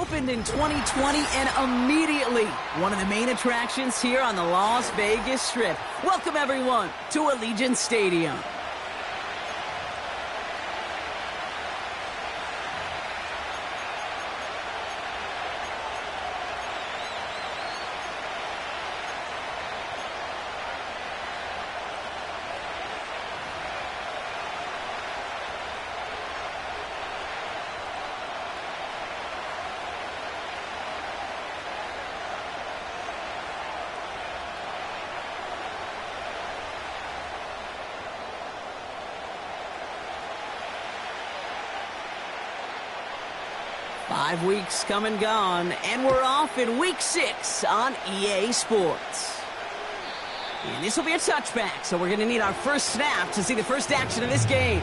opened in 2020 and immediately one of the main attractions here on the Las Vegas Strip. Welcome, everyone, to Allegiant Stadium. Five weeks come and gone, and we're off in Week 6 on EA Sports. And this will be a touchback, so we're going to need our first snap to see the first action of this game.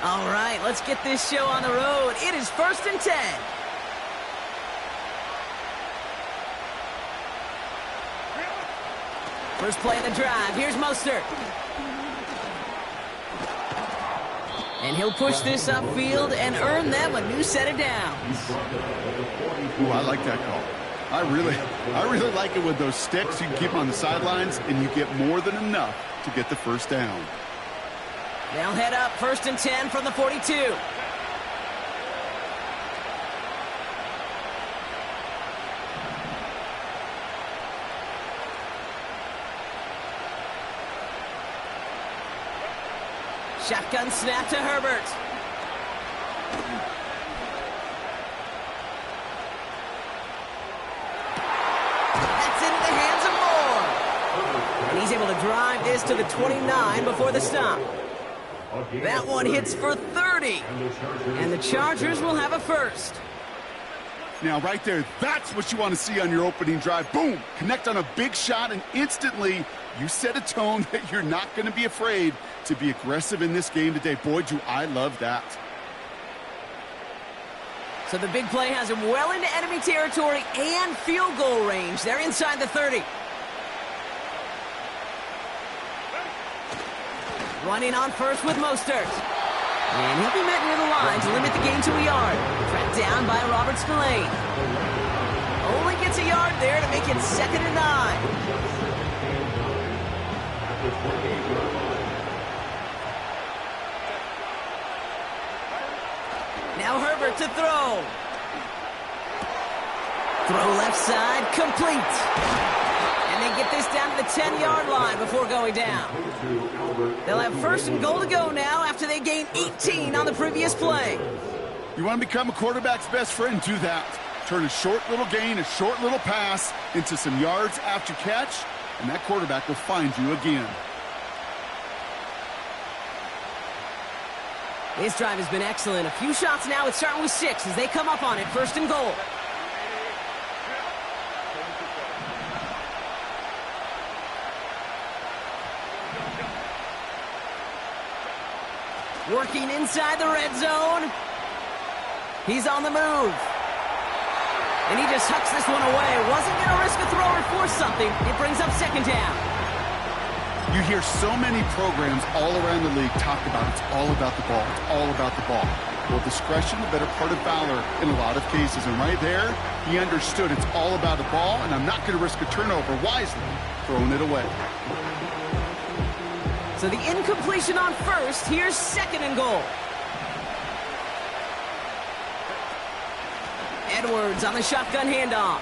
All right, let's get this show on the road. It is 1st and 10. First play of the drive. Here's Mostert. And he'll push this upfield and earn them a new set of downs. Ooh, I like that call. I really like it with those sticks. You can keep them on the sidelines, and you get more than enough to get the first down. They'll head up 1st and 10 from the 42. Shotgun snap to Herbert. That's into the hands of Moore. And he's able to drive this to the 29 before the stop. That one hits for 30. And the Chargers will have a first. Now, right there, that's what you want to see on your opening drive. Boom! Connect on a big shot, and instantly you set a tone that you're not going to be afraid to be aggressive in this game today. Boy, do I love that. So the big play has him well into enemy territory and field goal range. They're inside the 30. Running on first with Mostert. And he'll be met near the line to limit the gain to a yard. Tracked down by Robert Spillane. Only gets a yard there to make it 2nd and 9. Now Herbert to throw. Throw left side, complete. And they get this down to the 10-yard line before going down. They'll have 1st and goal to go now after they gain 18 on the previous play. You want to become a quarterback's best friend? Do that. Turn a short little gain, a short little pass into some yards after catch, and that quarterback will find you again. This drive has been excellent. A few shots now. It's starting with 6 as they come up on it. 1st and goal. Working inside the red zone. He's on the move. And he just hucks this one away. Wasn't going to risk a throw or force something. It brings up 2nd down. You hear so many programs all around the league talk about it's all about the ball. It's all about the ball. Well, discretion, the better part of valor in a lot of cases. And right there, he understood it's all about the ball, and I'm not going to risk a turnover wisely, throwing it away. So the incompletion on first. Here's 2nd and goal. Edwards on the shotgun handoff.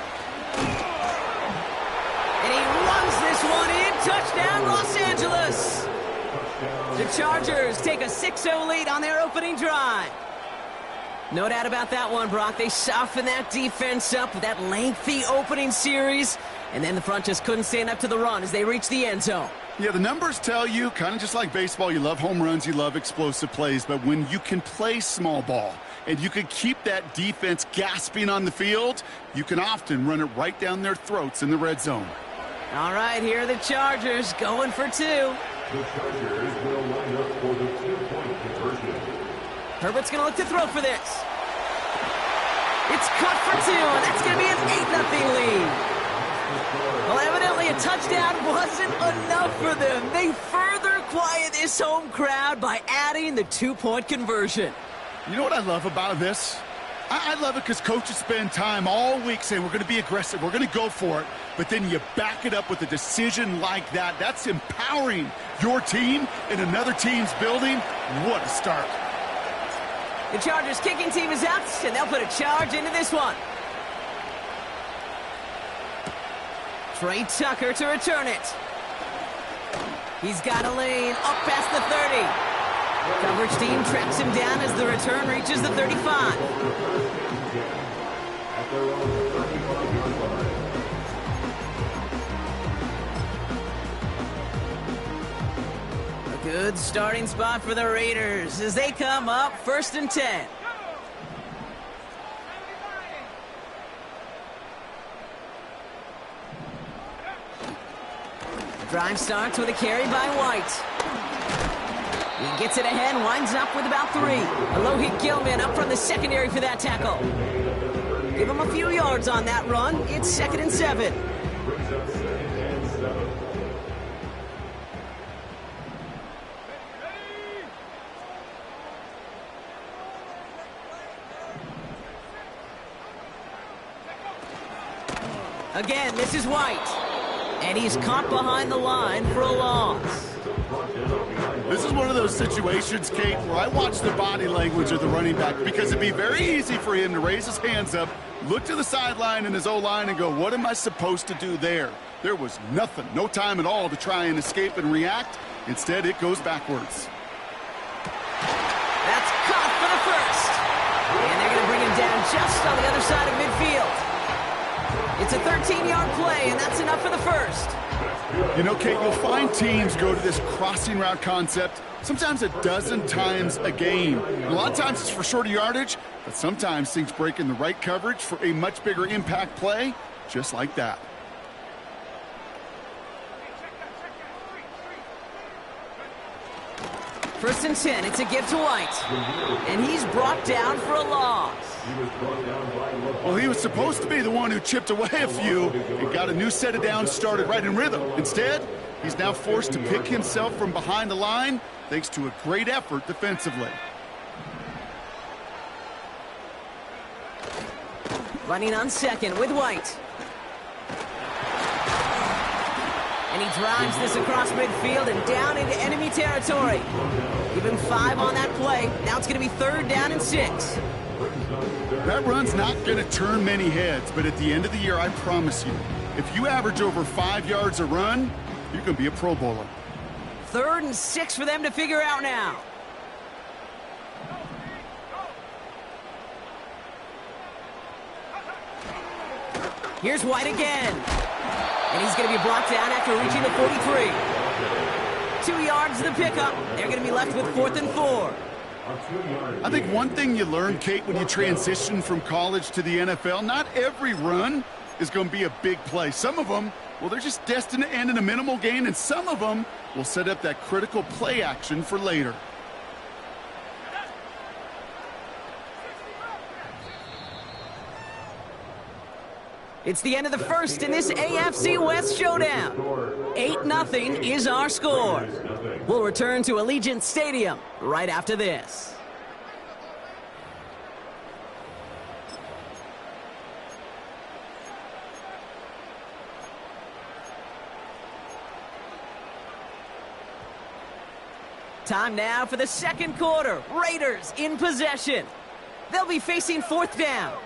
And he runs this one in. Touchdown, Los Angeles. The Chargers take a 6-0 lead on their opening drive. No doubt about that one, Brock. They softened that defense up with that lengthy opening series. And then the front just couldn't stand up to the run as they reached the end zone. Yeah, the numbers tell you, kind of just like baseball, you love home runs, you love explosive plays, but when you can play small ball and you can keep that defense gasping on the field, you can often run it right down their throats in the red zone. All right, here are the Chargers going for two. The Chargers will line up for the two-point conversion. Herbert's going to look to throw for this. It's caught for two, and that's going to be an 8-0 lead. Well, evidently a touchdown wasn't enough for them. They further quiet this home crowd by adding the two-point conversion. You know what I love about this? I love it because coaches spend time all week saying we're going to be aggressive, we're going to go for it, but then you back it up with a decision like that. That's empowering your team in another team's building. What a start. The Chargers kicking team is out, and they'll put a charge into this one. Trey Tucker to return it. He's got a lane up past the 30. Coverage team tracks him down as the return reaches the 35. A good starting spot for the Raiders as they come up 1st and 10. Drive starts with a carry by White. He gets it ahead, winds up with about 3. A low-hit Gilman up from the secondary for that tackle. Give him a few yards on that run. It's 2nd and 7. Again, this is White. And he's caught behind the line for a loss. This is one of those situations, Kate, where I watch the body language of the running back because it'd be very easy for him to raise his hands up, look to the sideline in his O-line and go, what am I supposed to do there? There was nothing, no time at all to try and escape and react. Instead, it goes backwards. That's caught for the first. And they're going to bring him down just on the other side of midfield. It's a 13-yard play, and that's enough for the first. You know, Kate, you'll find teams go to this crossing route concept sometimes a dozen times a game. A lot of times it's for shorter yardage, but sometimes things break in the right coverage for a much bigger impact play, just like that. First and 10, it's a give to White. And he's brought down for a loss. Well, he was supposed to be the one who chipped away a few and got a new set of downs started right in rhythm. Instead, he's now forced to pick himself from behind the line thanks to a great effort defensively. Running on second with White. And he drives this across midfield and down into enemy territory. Give him 5 on that play. Now it's going to be 3rd down and 6. That run's not going to turn many heads, but at the end of the year, I promise you, if you average over 5 yards a run, you're going to be a Pro Bowler. 3rd and 6 for them to figure out now. Here's White again. And he's going to be brought down after reaching the 43. 2 yards the pickup. They're going to be left with 4th and 4. I think one thing you learn, Kate, when you transition from college to the NFL, not every run is going to be a big play. Some of them, well, they're just destined to end in a minimal gain, and some of them will set up that critical play action for later. It's the end of the first in this AFC West showdown. 8-0 is our score. We'll return to Allegiant Stadium right after this. Time now for the second quarter. Raiders in possession. They'll be facing 4th down.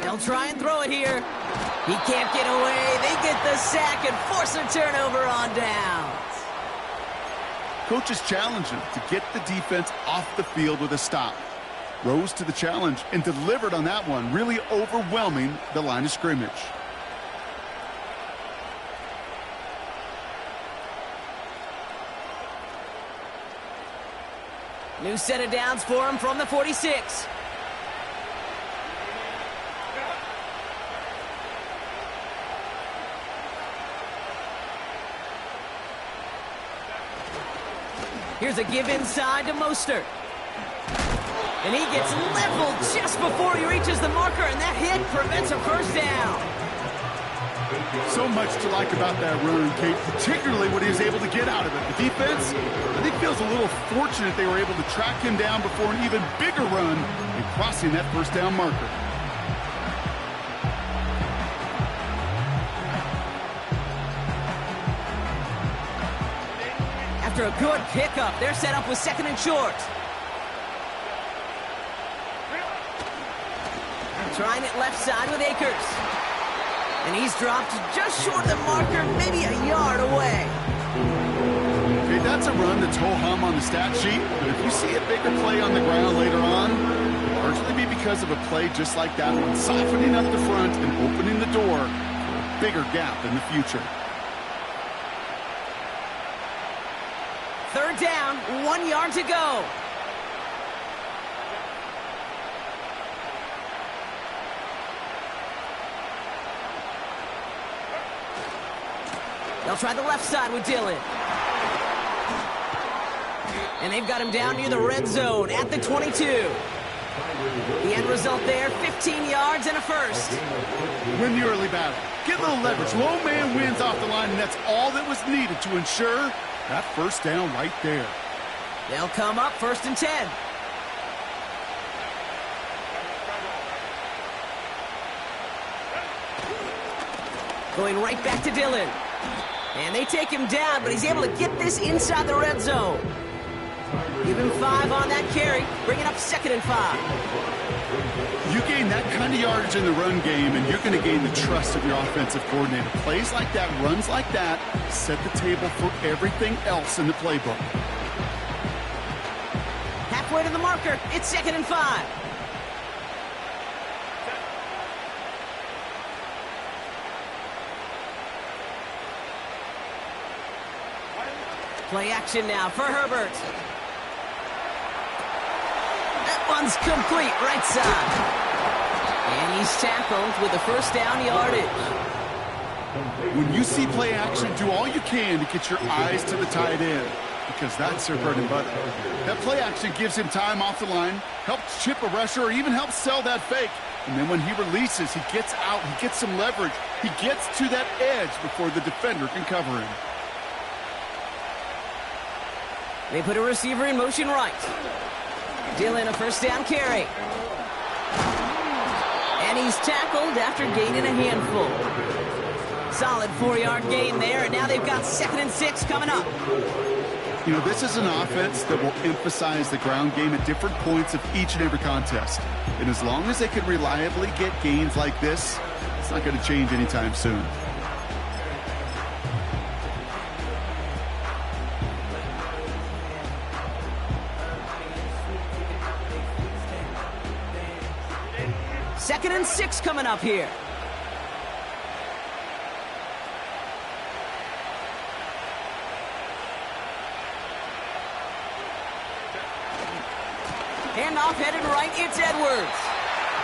They'll try and throw it here. He can't get away. They get the sack and force a turnover on downs. Coaches challenge him to get the defense off the field with a stop. rose to the challenge and delivered on that one, really overwhelming the line of scrimmage. New set of downs for him from the 46. Here's a give inside to Mostert. And he gets leveled just before he reaches the marker, and that hit prevents a first down. So much to like about that run, Kate, particularly what he was able to get out of it. The defense, I think, feels a little fortunate they were able to track him down before an even bigger run and crossing that first down marker. After a good pickup, they're set up with second and short. Trying it left side with Akers. And he's dropped just short of the marker, maybe a yard away. Okay, that's a run that's ho-hum on the stat sheet, but if you see a bigger play on the ground later on, it'll largely be because of a play just like that one, softening up the front and opening the door for a bigger gap in the future. Third down, 1 yard to go. They'll try the left side with Dillon. And they've got him down near the red zone at the 22. The end result there, 15 yards and a first. Win the early battle. Get a little leverage. Low man wins off the line, and that's all that was needed to ensure that first down right there. They'll come up first and 10. Going right back to Dillon. And they take him down, but he's able to get this inside the red zone. Give him 5 on that carry, bring it up second and 5. You gain that kind of yardage in the run game, and you're going to gain the trust of your offensive coordinator. Plays like that, runs like that, set the table for everything else in the playbook. Halfway to the marker, it's second and 5. Play action now for Herbert. That one's complete, right side. And he's tackled with the first down yardage. When you see play action, do all you can to get your eyes to the tight end, because that's their bread and butter. That play action gives him time off the line, helps chip a rusher, or even helps sell that fake. And then when he releases, he gets out, he gets some leverage. He gets to that edge before the defender can cover him. They put a receiver in motion right. Dillon a first down carry. And he's tackled after gaining a handful. Solid 4-yard gain there, and now they've got second and 6 coming up. You know, this is an offense that will emphasize the ground game at different points of each and every contest. And as long as they can reliably get gains like this, it's not going to change anytime soon. Second and 6 coming up here. Handoff headed right, it's Edwards.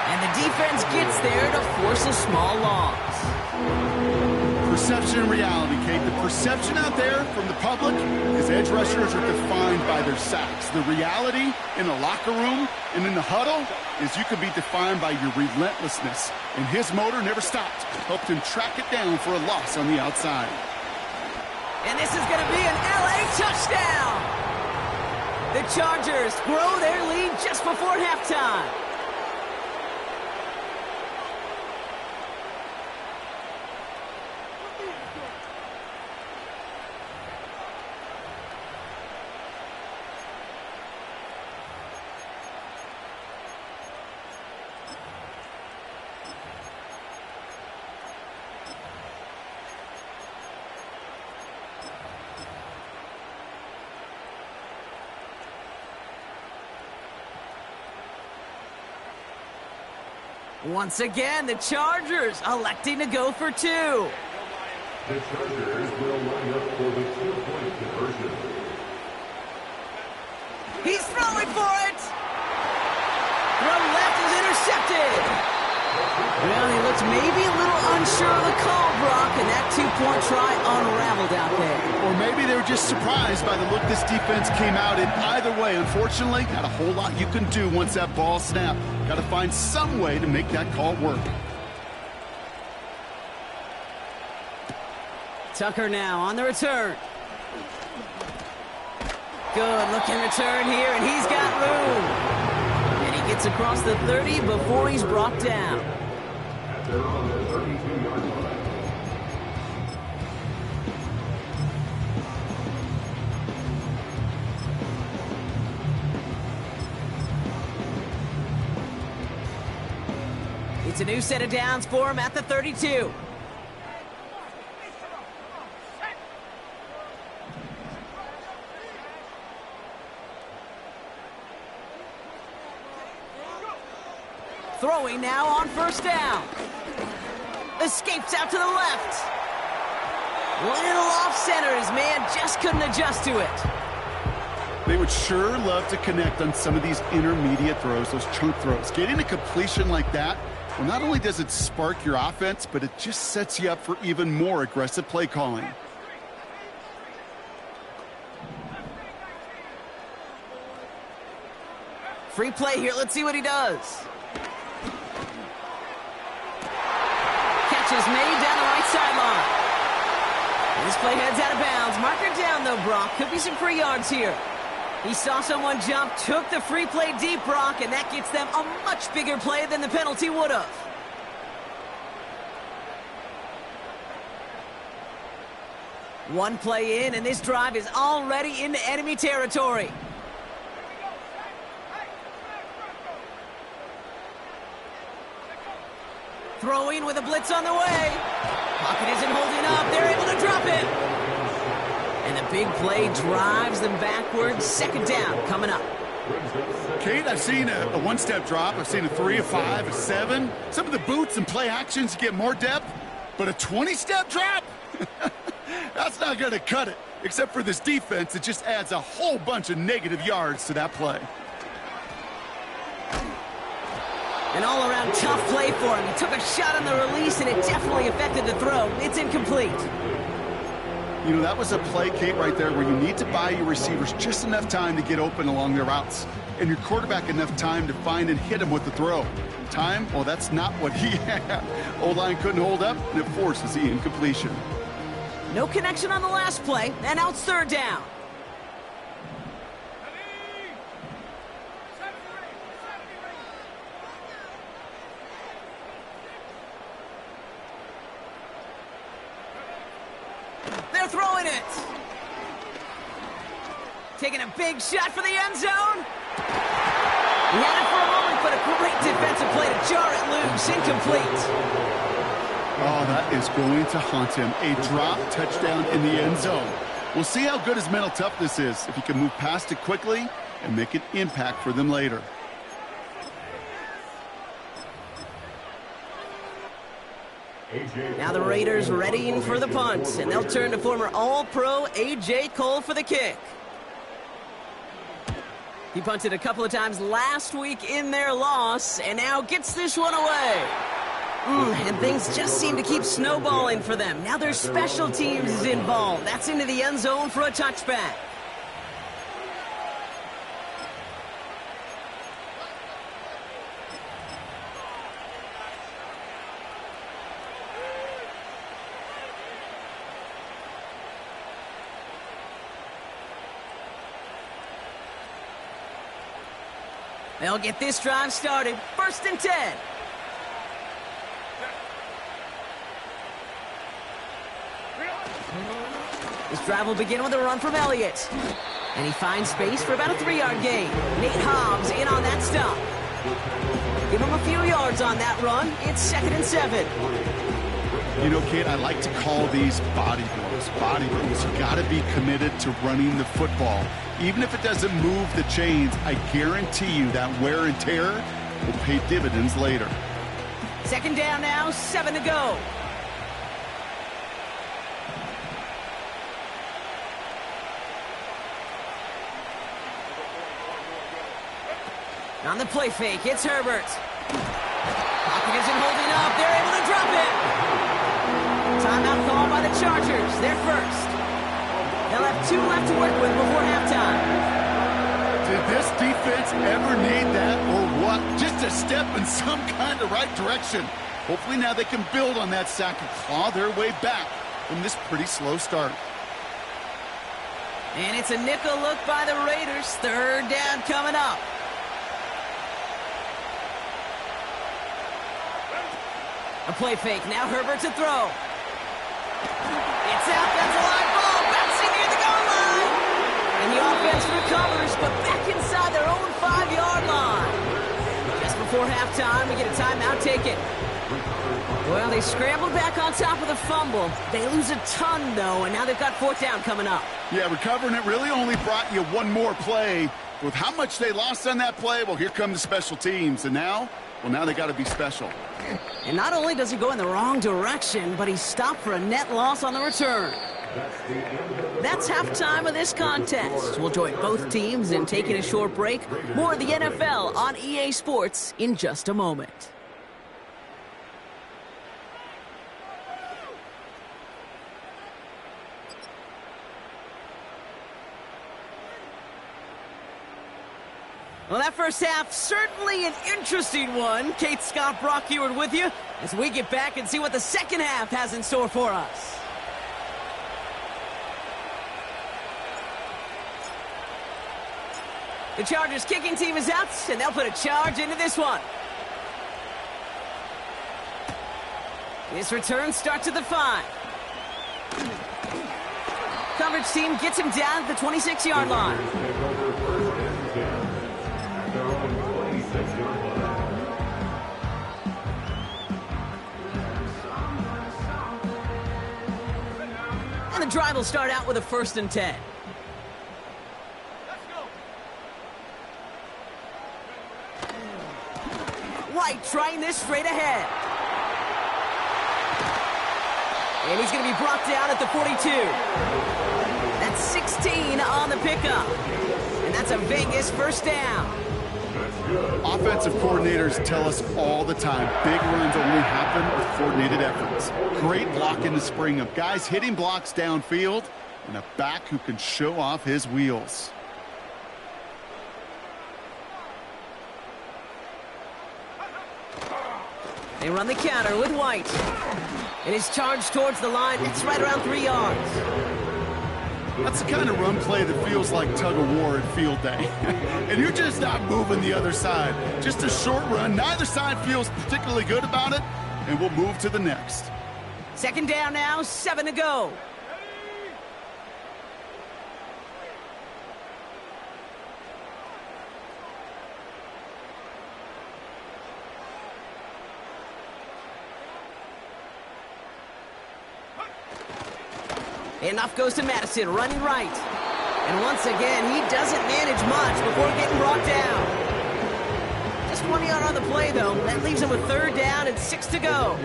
And the defense gets there to force a small loss. Perception and reality, Kate. The perception out there from the public is edge rushers are defined by their sacks. The reality in the locker room and in the huddle is you can be defined by your relentlessness. And his motor never stopped. Helped him track it down for a loss on the outside. And this is going to be an LA touchdown. The Chargers grow their lead just before halftime. Once again, the Chargers electing to go for two. The Chargers will line up for the two-point conversion. He's throwing for it. Throw left is intercepted. Well, he looks maybe a little unsure of the call, Brock, and that two-point try unraveled out there. Or maybe they were just surprised by the look this defense came out in. Either way, unfortunately, not a whole lot you can do once that ball snapped. Got to find some way to make that call work. Tucker now on the return. Good looking return here, and he's got room. And he gets across the 30 before he's brought down. They're on the 32-yard line. It's a new set of downs for him at the 32. Throwing now on first down. Escapes out to the left. Little off center. His man just couldn't adjust to it. They would sure love to connect on some of these intermediate throws, those chunk throws. Getting a completion like that, well, not only does it spark your offense, but it just sets you up for even more aggressive play calling. Free play here. Let's see what he does. Catch is made down the right sideline. This play heads out of bounds. Marker down, though, Brock. Could be some free yards here. He saw someone jump, took the free play deep, Brock, and that gets them a much bigger play than the penalty would have. One play in, and this drive is already into enemy territory. Throwing with a blitz on the way. Pocket isn't holding up. They're able to drop it. And the big play drives them backwards. Second down coming up. Kate, I've seen a one-step drop. I've seen a 3, a 5, a 7. Some of the boots and play actions get more depth. But a 20-step drop? That's not going to cut it. Except for this defense, it just adds a whole bunch of negative yards to that play. An all-around tough play for him. He took a shot on the release, and it definitely affected the throw. It's incomplete. You know, that was a play, Kate, right there where you need to buy your receivers just enough time to get open along their routes. And your quarterback enough time to find and hit him with the throw. Time? Well, that's not what he had. O-line couldn't hold up, and it forces the incompletion. No connection on the last play, and now it's third down. They're throwing it. Taking a big shot for the end zone. He had it for a moment, but a great defensive play to jar it loose. Incomplete. Oh, that is going to haunt him. A drop touchdown in the end zone. We'll see how good his mental toughness is, if he can move past it quickly and make an impact for them later. Now the Raiders readying for the punt, and they'll turn to former All-Pro A.J. Cole for the kick. He punted a couple of times last week in their loss, and now gets this one away. And things just seem to keep snowballing for them. Now their special teams is involved. That's into the end zone for a touchback. They'll get this drive started. 1st and 10. This drive will begin with a run from Elliott. And he finds space for about a 3-yard gain. Nate Hobbs in on that stop. Give him a few yards on that run. It's 2nd and 7. You know, Kate, I like to call these body blows. Body blows. You got to be committed to running the football. Even if it doesn't move the chains, I guarantee you that wear and tear will pay dividends later. Second down now, 7 to go. On the play fake, it's Herbert. Pocket isn't holding up. They're able to drop it. Timeout called by the Chargers. They're first. They'll have 2 left to work with before halftime. Did this defense ever need that or what? Just a step in some kind of right direction. Hopefully now they can build on that sack and claw their way back from this pretty slow start. And it's a nickel look by the Raiders. Third down coming up. A play fake. Now Herbert to throw. It's out. That's a live ball. Bouncing near the goal line. And the offense recovers, but back inside their own 5-yard line. Just before halftime, we get a timeout taken. Well, they scrambled back on top of the fumble. They lose a ton, though, and now they've got 4th down coming up. Yeah, recovering it really only brought you one more play. With how much they lost on that play, well, here come the special teams. And now, well, now they got to be special. And not only does he go in the wrong direction, but he's stopped for a net loss on the return. That's halftime of this contest. We'll join both teams in taking a short break. More of the NFL on EA Sports in just a moment. Well, that first half, certainly an interesting one. Kate Scott, Brock Ewart with you as we get back and see what the second half has in store for us. The Chargers kicking team is out, and they'll put a charge into this one. This return starts at the 5. Coverage team gets him down at the 26-yard line. And the drive will start out with a 1st and 10. White trying this straight ahead. And he's going to be brought down at the 42. That's 16 on the pickup. And that's a Vegas 1st down. Offensive coordinators tell us all the time, big runs only happen with coordinated efforts. Great block in the spring of guys hitting blocks downfield and a back who can show off his wheels. They run the counter with White. And his charge towards the line, it's right around 3 yards. That's the kind of run play that feels like tug-of-war at field day. And you're just not moving the other side. Just a short run. Neither side feels particularly good about it. And we'll move to the next. Second down now, 7 to go. Handoff goes to Madison, running right. And once again, he doesn't manage much before getting brought down. Just 1 yard on the play, though. That leaves him with 3rd down and 6 to go.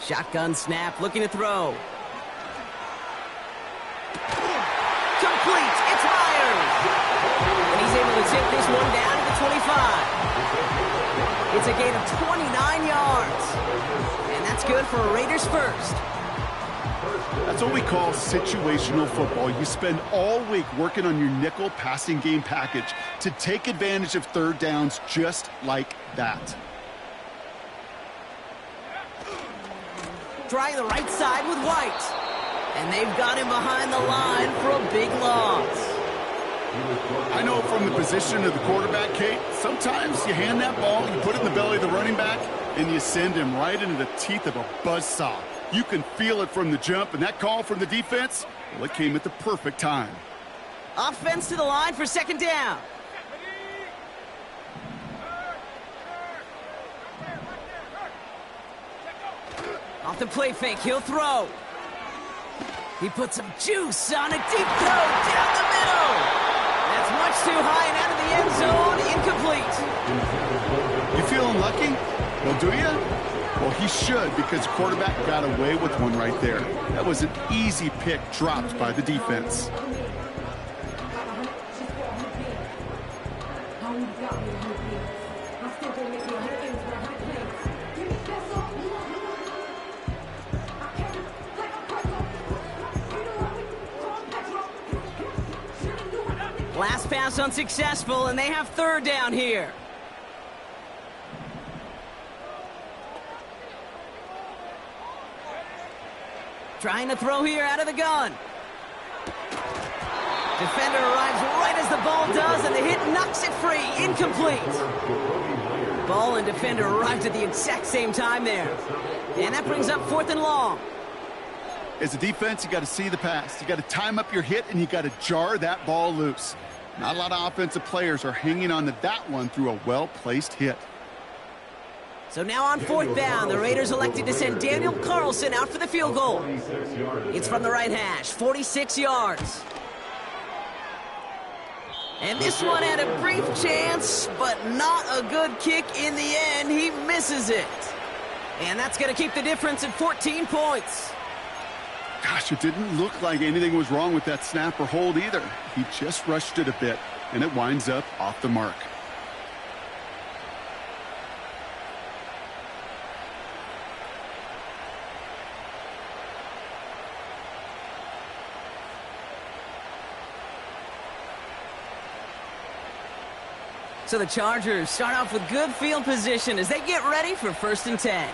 Shotgun snap, looking to throw. Complete, it's Myers. And he's able to take this one down to the 25. It's a gain of 29 yards. And that's good for a Raiders 1st. That's what we call situational football. You spend all week working on your nickel passing game package to take advantage of 3rd downs just like that. Trying the right side with White. And they've got him behind the line for a big loss. I know from the position of the quarterback, Kate, sometimes you hand that ball, you put it in the belly of the running back, and you send him right into the teeth of a buzzsaw. You can feel it from the jump, and that call from the defense, well, it came at the perfect time. Offense to the line for 2nd down. Off the play fake, he'll throw. He puts some juice on a deep throw down the middle. That's much too high and out of the end zone, incomplete. You feeling lucky? Well, do you? Well, he should, because the quarterback got away with one right there. That was an easy pick dropped by the defense. Last pass unsuccessful, and they have third down here. Trying to throw here out of the gun. Defender arrives right as the ball does, and the hit knocks it free. Incomplete. Ball and defender arrived at the exact same time there. And that brings up 4th and long. As a defense, you got to see the pass. You got to time up your hit, and you got to jar that ball loose. Not a lot of offensive players are hanging on to that one through a well-placed hit. So now on 4th down, the Raiders elected to send Daniel Carlson out for the field goal. It's from the right hash, 46 yards. And this one had a brief chance, but not a good kick in the end. He misses it. And that's going to keep the difference at 14 points. Gosh, it didn't look like anything was wrong with that snap or hold either. He just rushed it a bit, and it winds up off the mark. So the Chargers start off with good field position as they get ready for 1st and 10.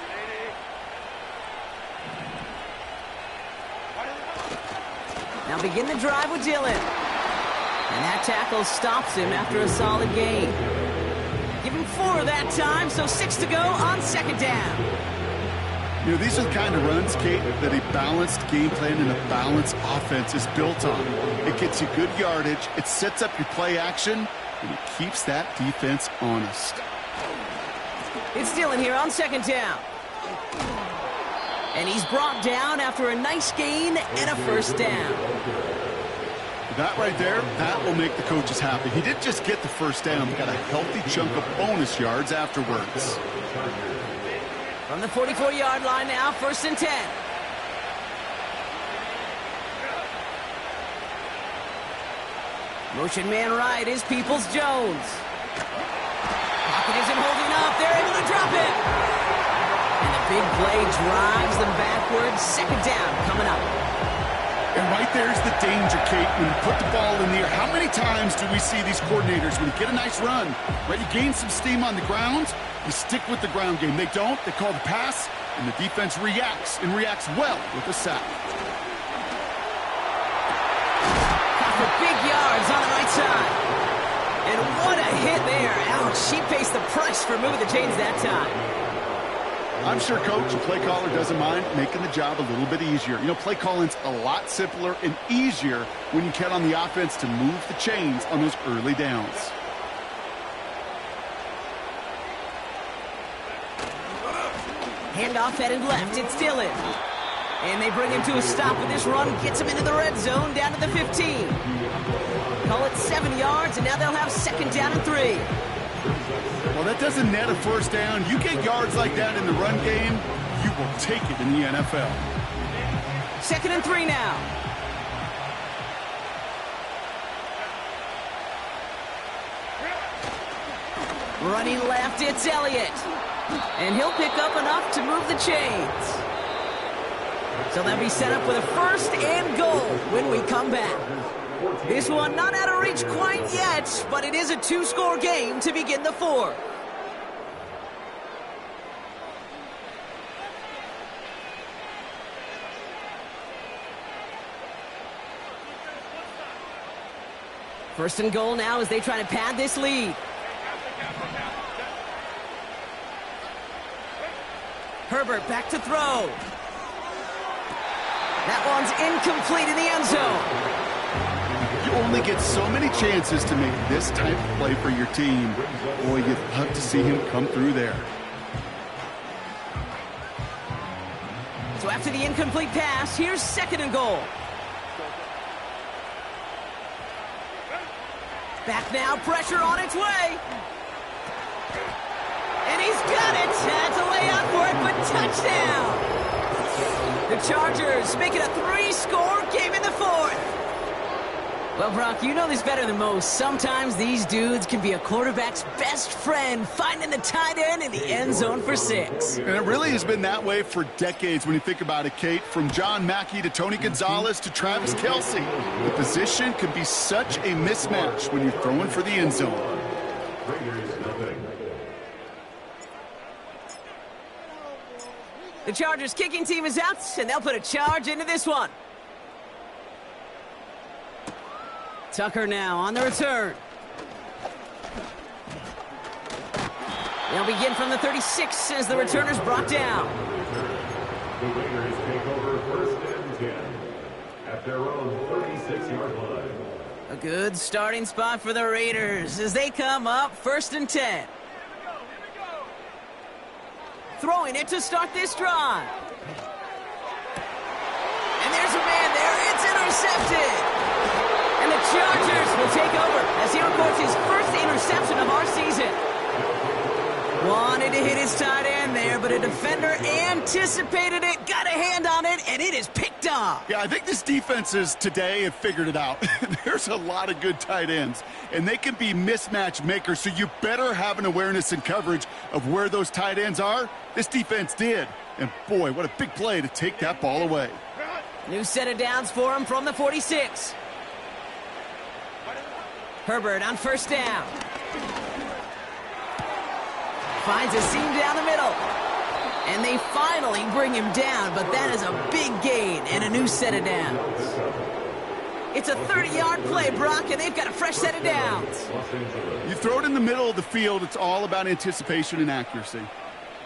Now begin the drive with Dillon. And that tackle stops him after a solid gain. Give him 4 that time, so 6 to go on 2nd down. You know, these are the kind of runs, Kate, that a balanced game plan and a balanced offense is built on. It gets you good yardage, it sets up your play action, and it keeps that defense honest. It's Dillon here on 2nd down. And he's brought down after a nice gain and a 1st down. That right there, that will make the coaches happy. He didn't just get the 1st down, he got a healthy chunk of bonus yards afterwards. From the 44-yard line now, 1st and 10. Motion man right is Peoples-Jones. Pocket isn't holding up. They're able to drop it. And the big play drives them backwards. 2nd down coming up. And right there's the danger, Kate, when you put the ball in the air. How many times do we see these coordinators, when you get a nice run, right, you gain some steam on the ground, you stick with the ground game. They don't. They call the pass, and the defense reacts, and reacts well with a sack. For big yards on the right side. And what a hit there. Ouch, she pays the price for moving the chains that time. I'm sure coach and play caller doesn't mind making the job a little bit easier. You know, play calling's a lot simpler and easier when you count on the offense to move the chains on those early downs. Handoff headed left. It's Dillon. And they bring him to a stop with this run. Gets him into the red zone down to the 15. Call it 7 yards, and now they'll have 2nd down and 3. Well, that doesn't net a 1st down. You get yards like that in the run game, you will take it in the NFL. 2nd and 3 now. Running left, it's Elliott. And he'll pick up enough to move the chains. So they'll be set up with a 1st and goal when we come back. This one not out of reach quite yet, but it is a 2-score game to begin the 4th. First and goal now as they try to pad this lead. Herbert back to throw. That one's incomplete in the end zone. You only get so many chances to make this type of play for your team. Boy, you'd love to see him come through there. after the incomplete pass, here's 2nd and goal. Back now, pressure on its way. And he's got it. Had to lay out for it, but touchdown. The Chargers make it a 3-score game in the 4th. Well, Brock, you know this better than most. Sometimes these dudes can be a quarterback's best friend, finding the tight end in the end zone for 6. And it really has been that way for decades when you think about it, Kate. From John Mackey to Tony Gonzalez to Travis Kelce. The position can be such a mismatch when you're throwing for the end zone. The Chargers kicking team is out, and they'll put a charge into this one. Tucker now on the return. They'll begin from the 36 as the returner's brought down. The Raiders take over 1st and 10 at their own 36-yard line. A good starting spot for the Raiders as they come up 1st and 10. Throwing it to start this drive. And there's a man there. It's intercepted. And the Chargers will take over as he records his first interception of our season. Wanted to hit his tight end there, but a defender anticipated it, got a hand on it, and it is picked off. Yeah, I think this defenses today have figured it out. There's a lot of good tight ends, and they can be mismatch makers, so you better have an awareness and coverage of where those tight ends are. This defense did, and boy, what a big play to take that ball away. New set of downs for him from the 46. Herbert on 1st down. Finds a seam down the middle. And they finally bring him down, but that is a big gain and a new set of downs. It's a 30-yard play, Brock, and they've got a fresh set of downs. You throw it in the middle of the field, it's all about anticipation and accuracy.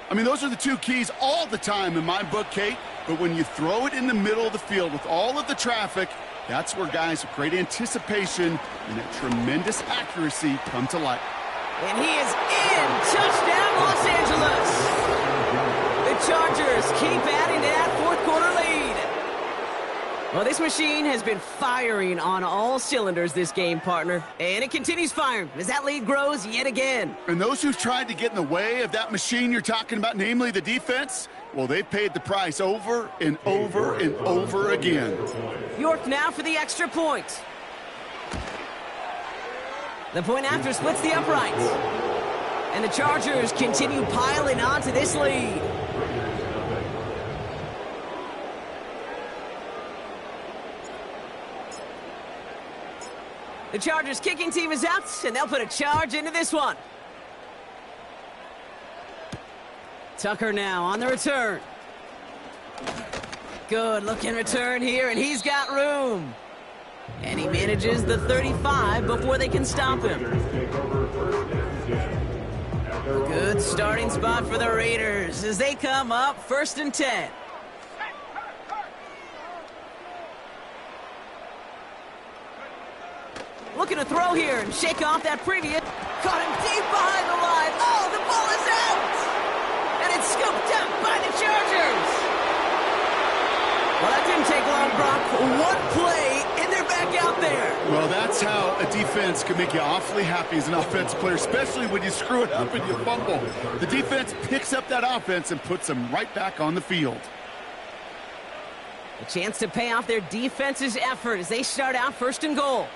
I mean, those are the two keys all the time in my book, Kate. But when you throw it in the middle of the field with all of the traffic, that's where guys with great anticipation and that tremendous accuracy come to light. And he is in. Touchdown, Los Angeles. The Chargers keep adding to that 4th quarter lead. Well, this machine has been firing on all cylinders this game, partner. And it continues firing as that lead grows yet again. And those who've tried to get in the way of that machine you're talking about, namely the defense, well, they've paid the price over and over and over again. York now for the extra point. The point after splits the uprights. And the Chargers continue piling on to this lead. The Chargers kicking team is out, and they'll put a charge into this one. Tucker now on the return. Good looking return here, and he's got room. And he manages the 35 before they can stop him. A good starting spot for the Raiders as they come up 1st and 10. Looking to throw here and shake off that previous. Caught him deep behind the line. Oh, the ball is out! And it's scooped up by the Chargers. Well, that didn't take long, Brock. One play, and they're back out there. Well, that's how a defense can make you awfully happy as an offensive player, especially when you screw it up and you fumble. The defense picks up that offense and puts them right back on the field. A chance to pay off their defense's effort as they start out 1st and goal.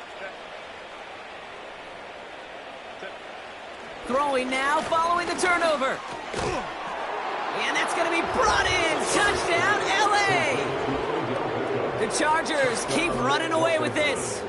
Throwing now, following the turnover. And that's going to be brought in. Touchdown, L.A. The Chargers keep running away with this.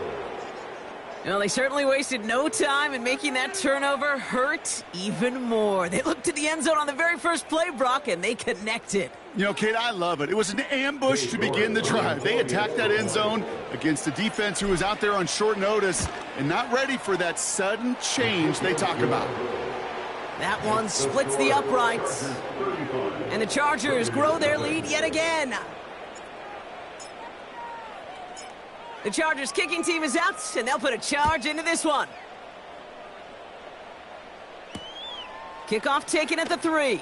Well, they certainly wasted no time in making that turnover hurt even more. They looked to the end zone on the very first play, Brock, and they connected. You know, Kate, I love it. It was an ambush to begin the drive. They attacked that end zone against a defense who was out there on short notice and not ready for that sudden change they talk about. That one splits the uprights. And the Chargers grow their lead yet again. The Chargers kicking team is out, and they'll put a charge into this one. Kickoff taken at the 3.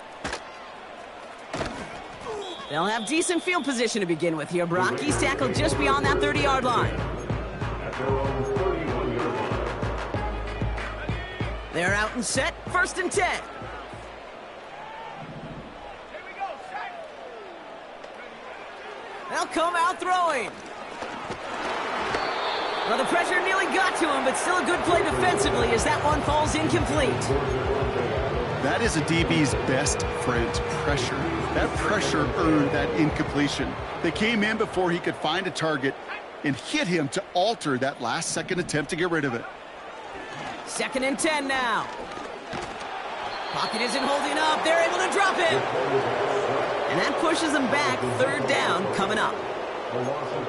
They'll have decent field position to begin with here, Brock. He's tackled just beyond that 30-yard line. At their own 31-yard line. They're out and set. 1st and 10. They'll come out throwing. Well, the pressure nearly got to him, but still a good play defensively as that one falls incomplete. That is a DB's best friend, pressure. That pressure earned that incompletion. They came in before he could find a target and hit him to alter that last-second attempt to get rid of it. 2nd and 10 now. Pocket isn't holding up. They're able to drop it. And that pushes them back. 3rd down coming up.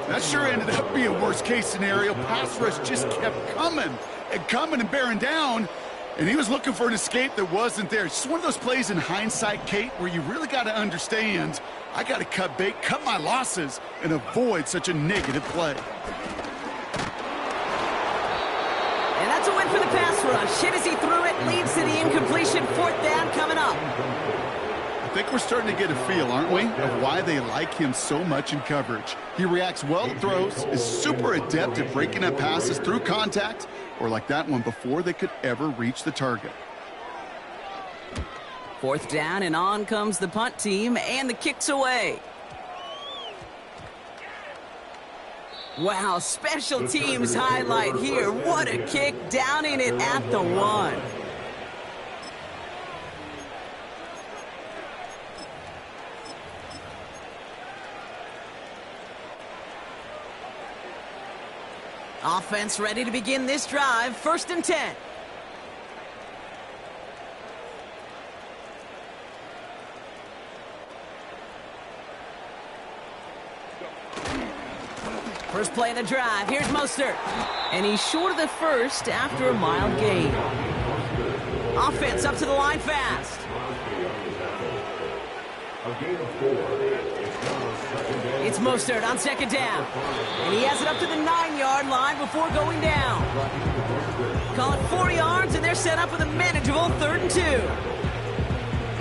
That sure ended up being a worst-case scenario. Pass rush just kept coming and bearing down. And he was looking for an escape that wasn't there. It's just one of those plays in hindsight, Kate, where you really got to understand, I got to cut bait, cut my losses, and avoid such a negative play. And that's a win for the pass rush. Hit as he threw it, leads to the incompletion. 4th down coming up. I think we're starting to get a feel, aren't we, of why they like him so much in coverage. He reacts well to throws, is super adept at breaking up passes through contact, or like that one before they could ever reach the target. 4th down, and on comes the punt team, and the kick's away. Wow, special teams highlight here. What a kick, downing it at the 1. Offense ready to begin this drive. 1st and 10. First play of the drive. Here's Mostert. And he's short of the first after a mild gain. Offense up to the line fast. It's Mostert on 2nd down. And he has it up to the 9-yard line before going down. Call it 4 yards, and they're set up with a manageable 3rd and 2.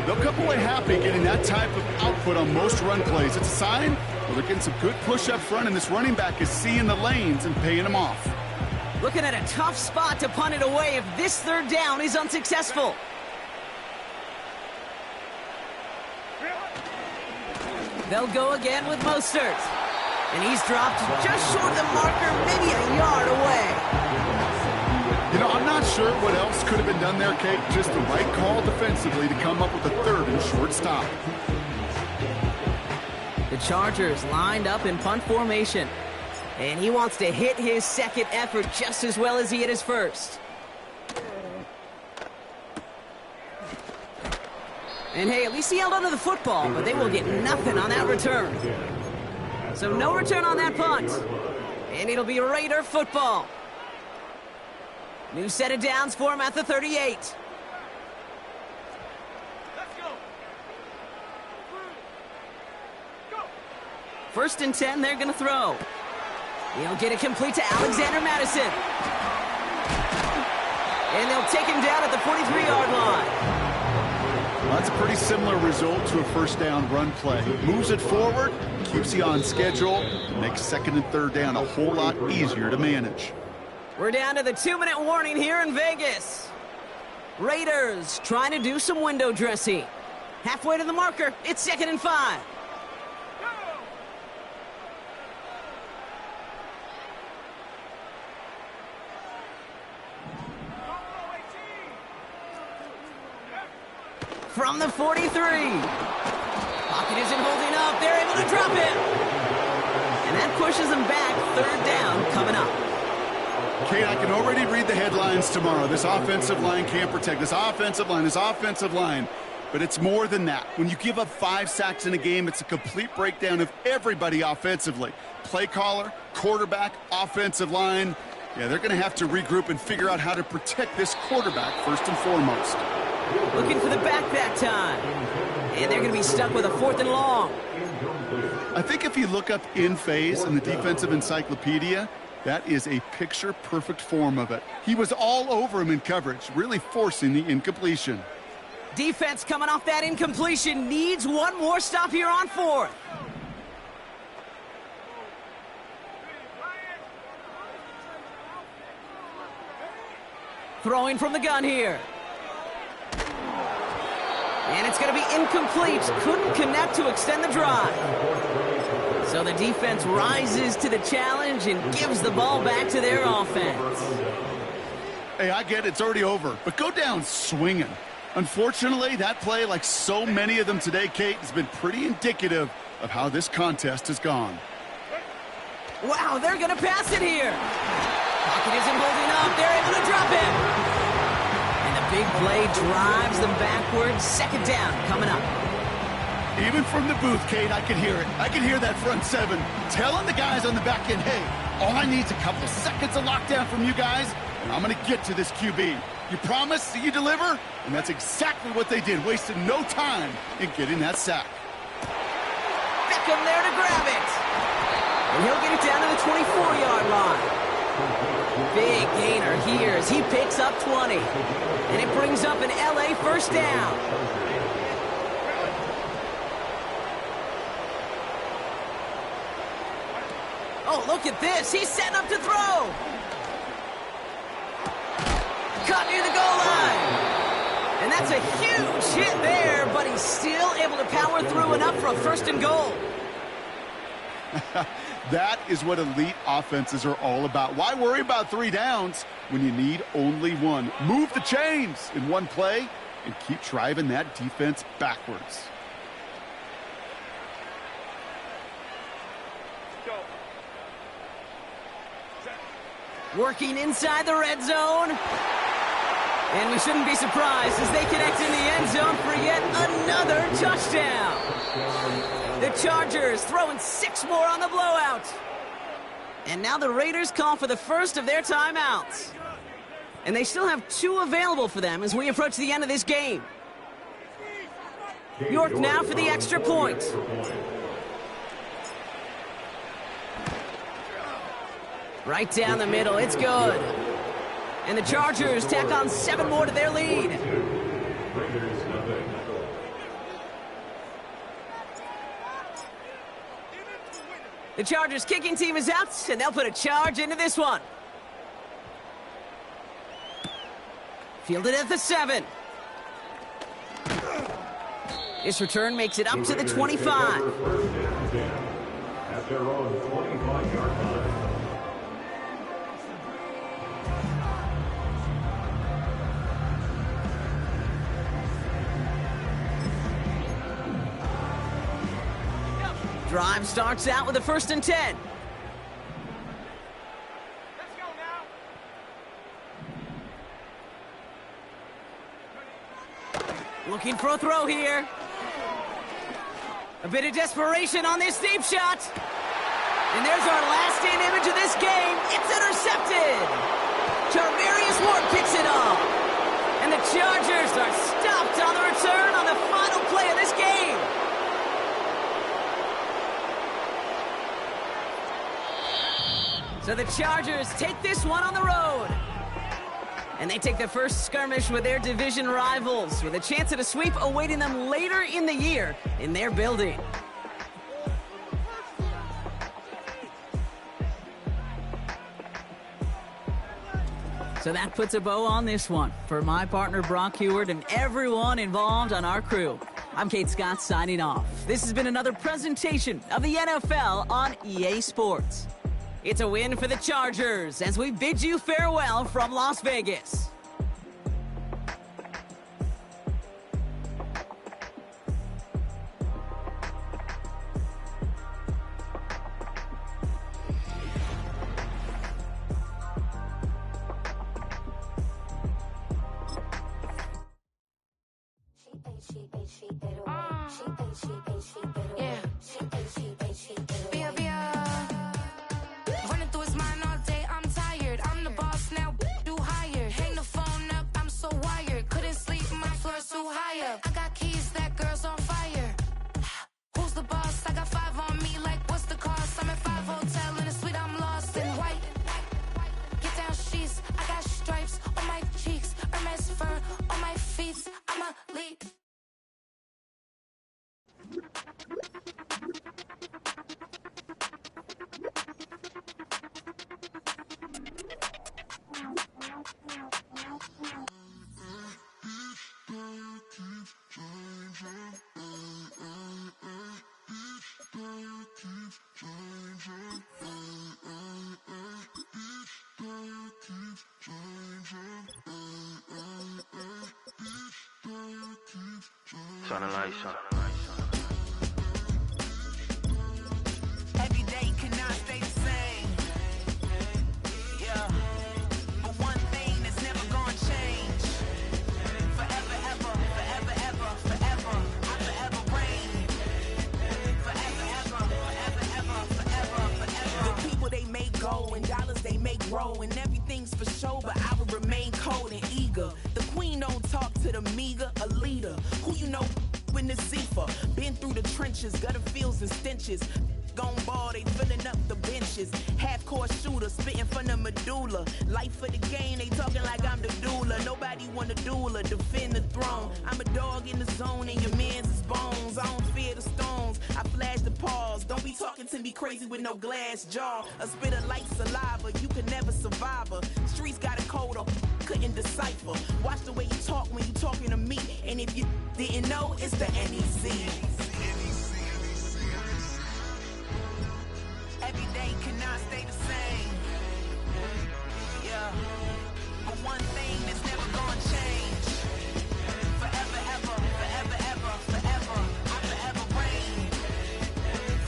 They'll come away happy getting that type of output on most run plays. It's a sign well, they're getting some good push up front, and this running back is seeing the lanes and paying them off. Looking at a tough spot to punt it away if this 3rd down is unsuccessful. They'll go again with Mostert. And he's dropped just short of the marker, maybe a yard away. You know, I'm not sure what else could have been done there, Kate. Just the right call defensively to come up with a 3rd and short stop. The Chargers lined up in punt formation. And he wants to hit his 2nd effort just as well as he hit his 1st. And hey, at least he held onto the football, but they will get nothing on that return. So no return on that punt. And it'll be Raider football. New set of downs for him at the 38. Let's go. 1st and 10, they're going to throw. He'll get it complete to Alexander Madison. And they'll take him down at the 43-yard line. Well, that's a pretty similar result to a 1st down run play. Moves it forward, keeps you on schedule, makes 2nd and 3rd down a whole lot easier to manage. We're down to the 2-minute warning here in Vegas. Raiders trying to do some window dressing. Halfway to the marker, it's 2nd and 5. From the 43. Pocket isn't holding up. They're able to drop it. And that pushes them back. 3rd down coming up. Kate, I can already read the headlines tomorrow. This offensive line can't protect. This offensive line. But it's more than that. When you give up 5 sacks in a game, it's a complete breakdown of everybody offensively. Play caller, quarterback, offensive line. Yeah, they're going to have to regroup and figure out how to protect this quarterback first and foremost. Looking for the back time. And they're going to be stuck with a 4th and long. I think if you look up in phase in the defensive encyclopedia, that is a picture-perfect form of it. He was all over him in coverage, really forcing the incompletion. Defense coming off that incompletion needs one more stop here on fourth. Throwing from the gun here. And it's going to be incomplete. Couldn't connect to extend the drive. So the defense rises to the challenge and gives the ball back to their offense. Hey, I get it. It's already over. But go down swinging. Unfortunately, that play, like so many of them today, Kate, has been pretty indicative of how this contest has gone. Wow, they're going to pass it here. Pocket isn't holding up. They're able to drop it. And the big play drives them backwards. Second down coming up. Even from the booth, Kate, I could hear it. I could hear that front seven telling the guys on the back end, hey, all I need is a couple seconds of lockdown from you guys, and I'm going to get to this QB. You promise that you deliver? And that's exactly what they did, wasted no time in getting that sack. Beckham there to grab it. And he'll get it down to the 24-yard line. Big gainer here as he picks up 20. And it brings up an LA first down. Oh, look at this. He's setting up to throw. Cut near the goal line. And that's a huge hit there, but he's still able to power through enough for a first and goal. That is what elite offenses are all about. Why worry about 3 downs when you need only one? Move the chains in one play and keep driving that defense backwards. Working inside the red zone. And we shouldn't be surprised as they connect in the end zone for yet another touchdown. The Chargers throwing 6 more on the blowout. And now the Raiders call for the first of their timeouts. And they still have 2 available for them as we approach the end of this game. York now for the extra point. Right down the middle, it's good. And the Chargers tack on 7 more to their lead. The Chargers kicking team is out, and they'll put a charge into this one. Fielded at the 7. This return makes it up to the 25. At their own 25-yard line. Drive starts out with a 1st and 10. Let's go now. Looking for a throw here. A bit of desperation on this deep shot. And there's our last-in image of this game. It's intercepted. Charvarius Ward picks it up. And the Chargers are stopped on the return on the final play of this game. So the Chargers take this one on the road. And they take their first skirmish with their division rivals, with a chance at a sweep awaiting them later in the year in their building. So that puts a bow on this one. For my partner Brock Heward and everyone involved on our crew, I'm Kate Scott signing off. This has been another presentation of the NFL on EA Sports. It's a win for the Chargers as we bid you farewell from Las Vegas. I got keys, that girl's on fire. Who's the boss? I got 5 on me, like what's the cost? I'm at 5 hotel in a suite, I'm lost in white. Get down sheets, I got stripes on my cheeks, Hermes fur on my feet. I'm a lead. Turn the lights on. Every day cannot stay the same. Yeah. But one thing that's never gonna change. Forever, ever, forever, ever, forever. I forever reign. Forever, ever, forever, ever, forever, forever. The people they make go and dollars they make grow and everything's for show, but I will remain cold and eager. The queen don't talk to the meager, a leader. Who you know in the Zephyr? Been through the trenches, gutter fields and stenches. Gone ball, they filling up the benches. Half-court shooter, spitting from the medulla. Life for the game, they talking like I'm the doula. Nobody want a doula, defend the throne. I'm a dog in the zone and your man's is bones. I don't fear the stones, I flash the paws. Don't be talking to me crazy with no glass jaw. A spit of light saliva, you can never survive her. Streets got a code up, couldn't decipher. Watch the way you talk when you talking to me. And if you didn't know, it's the NEC. Every day cannot stay the same. Yeah. But one thing that's never gonna change. Forever, ever, forever, ever, forever. I forever reign.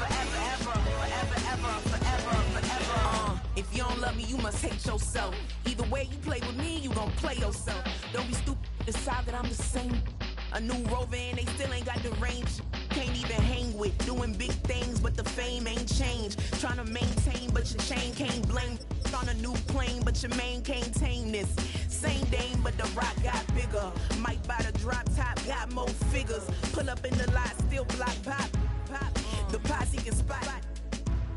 Forever, ever, forever, ever, forever, forever. If you don't love me, you must hate yourself. Either way you play with me, you gon' play yourself. Don't be stupid, decide that I'm the same. A new rover and they still ain't got the range. Can't even hang with, doing big things, but the fame ain't changed. Trying to maintain, but your chain can't blame. On a new plane, but your main can't tame this. Same dame, but the rock got bigger. Might buy the drop top, got more figures. Pull up in the lot, still block pop. The posse can spot.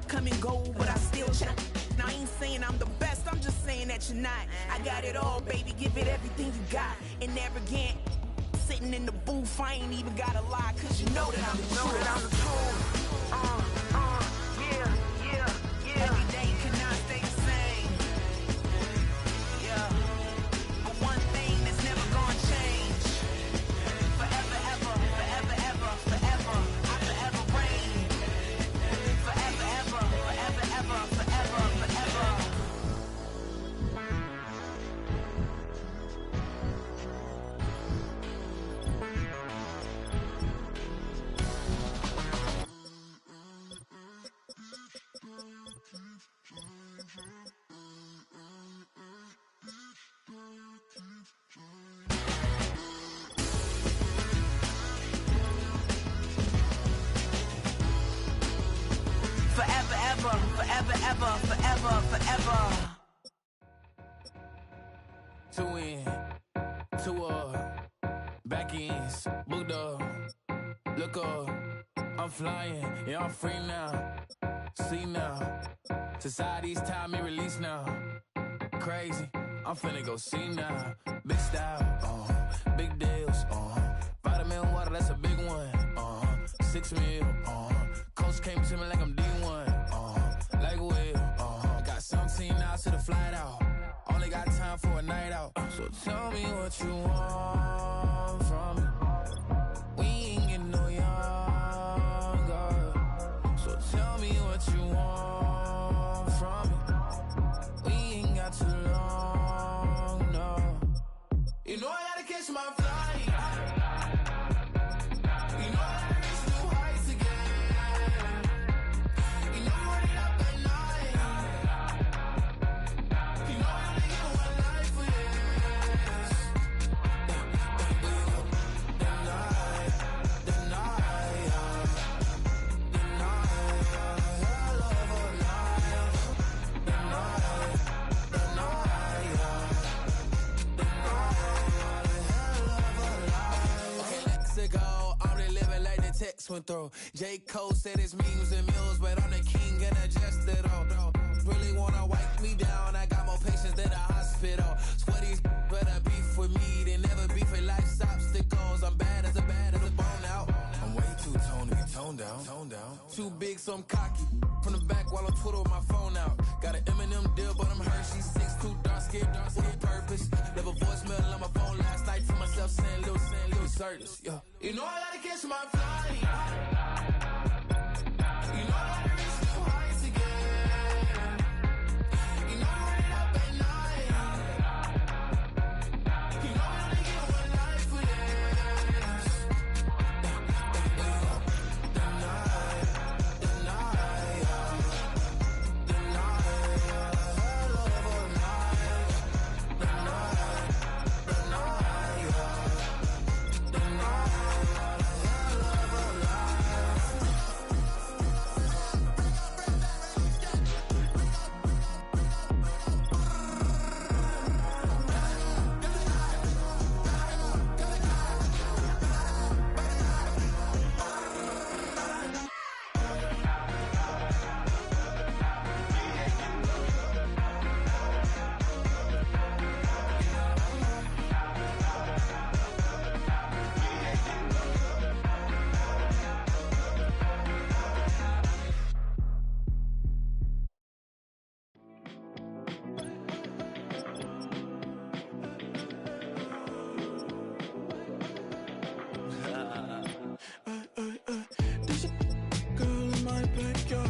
Come and go, but I still check. Now I ain't saying I'm the best, I'm just saying that you're not. I got it all, baby, give it everything you got. And arrogant, sitting in the booth, I ain't even gotta lie, cause you know that I'm the truth. Yeah. Every day cannot stay the same. Yeah. But one thing that's never gonna change. Forever, ever, forever, ever, forever. I forever reign. Forever, ever, forever, ever, forever, forever. Forever, ever, forever, ever, forever, forever. Two in, two up, back ends, booked up, look up, I'm flying, yeah, I'm free now, see now, society's time me release now, crazy, I'm finna go see now, big style, big deals, vitamin water, that's a big one, 6 mil, coach came to me like I'm D1, like Will, I got 17 hours to the flight out. Only got time for a night out. So tell me what you want from me. We ain't getting no younger. So tell me what you want from me. We ain't got too long, no. You know I gotta catch my flight. You know I gotta reach new heights again. You know I'm running up at night. You know I only get one life for this. Okay, let's go. I'm really living like the text went through. J. Cole said it's memes and mills, but I'm the king and adjust it all. Really wanna wipe me down. I got more patience than a hospital. Sweaty better beef with me than never beef with life's obstacles. I'm bad as a bone out. I'm way too toned to be toned down. Too big, so I'm cocky. From the back back while I twiddle my phone out. Got an Eminem deal, but I'm Hershey. 6'2", dark skin, with a purpose. Never voicemail on my phone last night to myself saying little certain. Yeah. You know I gotta catch my flight. You know I gotta reach new heights again. You know I'm running up at night. You know I only get one life for this. There's a girl in my backyard.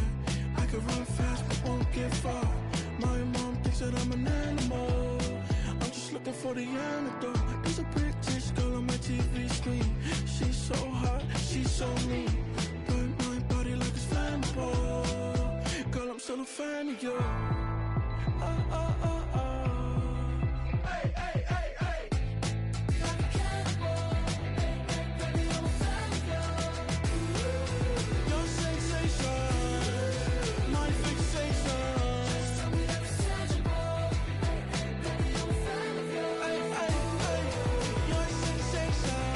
I can run fast but won't get far. My mom thinks that I'm an animal. I'm just looking for the antidote. There's a British girl on my TV screen. She's so hot, she's so mean. Burn my body like it's flammable. Girl, I'm still a fan of you. Hey, hey, hey, hey. Like a cannibal. Baby, I'm a fan of Your sensation, my fixation. Just tell me that it's tangible. Baby, I'm a fan of Hey, hey, hey. Your sensation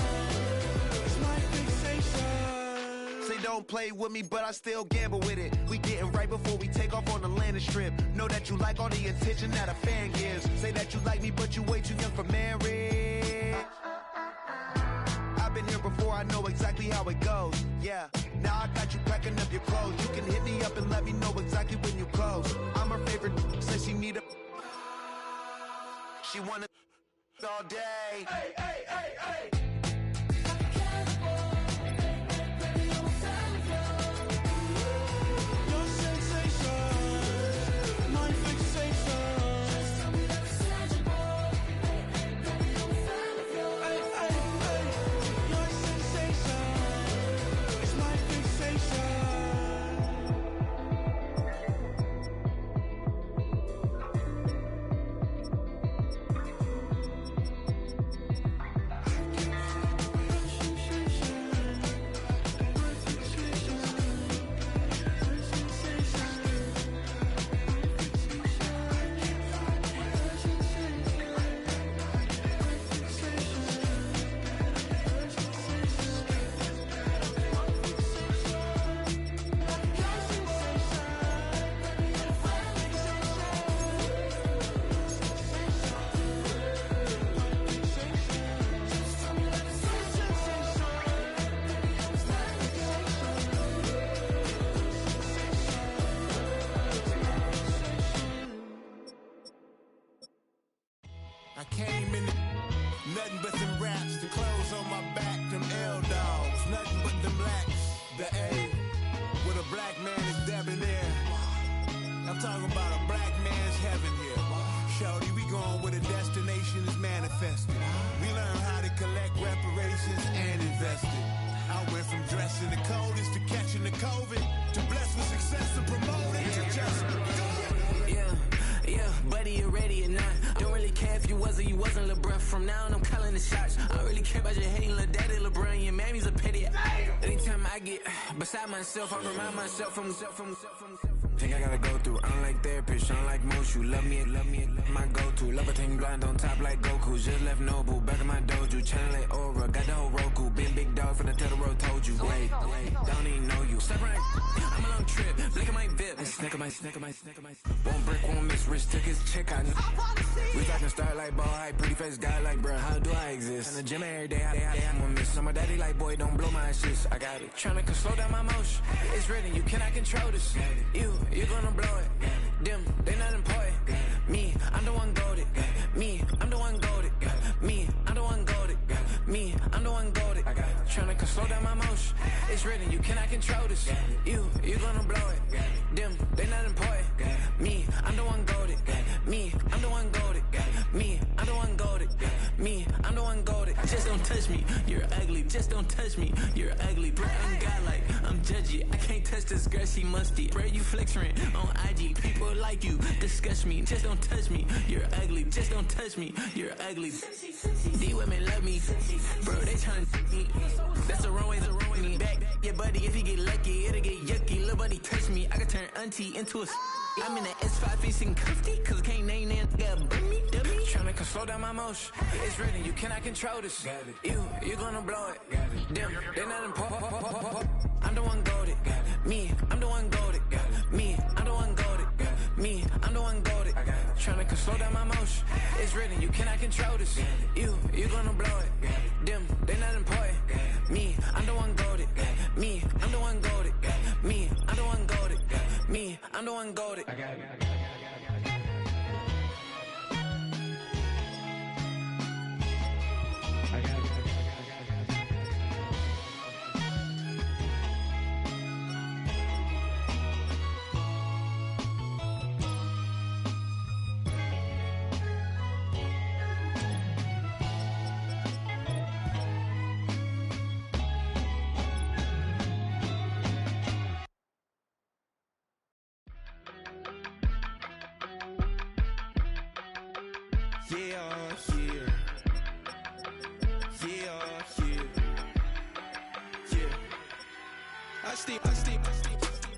is my fixation. Say don't play with me, but I still gamble with it. We getting right before we take off on the landing strip. Know that you like all the attention that a fan gives. Say that you like me, but you way too young for marriage. I've been here before, I know exactly how it goes. Yeah, now I got you packing up your clothes. You can hit me up and let me know exactly when you close. I'm her favorite, says she need a. She wanna all day. Hey, hey, hey, hey. Like a cannibal. Baby, I'm a fan of Your sensation, my fixation. Just tell me that it's tangible. Baby, I'm a fan of Hey, hey, hey. Your sensation is my fixation. I came in nothing but them raps, the clothes on my back, them L-dogs, nothing but them blacks, the A, with a black man is debonair. I'm talking about a black man's heaven here. Shorty, we going where the destination is manifested. We learn how to collect reparations and invest it. I went from dressing the coldest to catching the COVID, to blessed with success to promote it to just Yeah, buddy, you ready or not? Don't really care if you was or you wasn't, lil' bruh. From now on, I'm calling the shots. I don't really care about your hating, lil' daddy, LeBron. Your mammy's a pity. Anytime I get beside myself, I remind myself from. Think I gotta go through. I don't like therapists, I don't like most. You love me, my go-to. Love a thing blind on top like Goku. Just left Noble, back in my dojo. Channel like Aura, got the whole Roku. Been big dog from the Tell the Road told you. Wait, don't even know you. Step right, I'm a long trip. Blink at my VIP. One brick, one miss, rich took his check, I know. We talking star like ball high, pretty face guy like, bruh, how do I exist? In the gym every day, I'm gonna miss. So my daddy like, boy, don't blow my assist. I got it. Tryna slow down my motion. It's written, you cannot control this. You gonna blow it. Them, they not important. Me, I'm the one goated. Me, I'm the one goated. Me, I'm the one goated. Me, I'm the one goated. I got it. Tryna slow down my motion. It's written, you cannot control this. You gonna blow it. Them, they not important. Me, I'm the one goated. Me, I'm the one goated. Me, I'm the one goated. Me, I'm the one goated. Just don't touch me, you're ugly. Just don't touch me, you're ugly. Bro, I'm godlike, I'm judgy. I can't touch this girl, she musty. Bro, you flexing on IG. People like you disgust me. Just don't touch me, you're ugly. Just don't touch me, you're ugly. These women love me, bro. They tryna me. That's the wrong way, me back. Yeah, buddy, if you get lucky, it'll get yucky. Little buddy touch me, I can turn auntie into a. I'm in the S5 facing cuffy, cause I can't name that guy dummy. Tryna slow down my motion. It's written, you cannot control this. You gonna blow it. Them, they not important. I'm the one goated. Me, I'm the one goated. Me, I'm the one goated. Me, I'm the one goated. Tryna slow down my motion. It's written, you cannot control this. You gonna blow it. Them, they not important. Me, I'm the one goated. Me, I'm the one goated. Me, I'm the one goated. Me, I'm the one goated. I got it.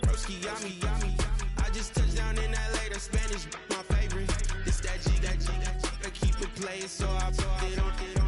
Broski, yummy. I just touched down in LA, the Spanish, my favorite. This that G, I keep it playing, so I put it on.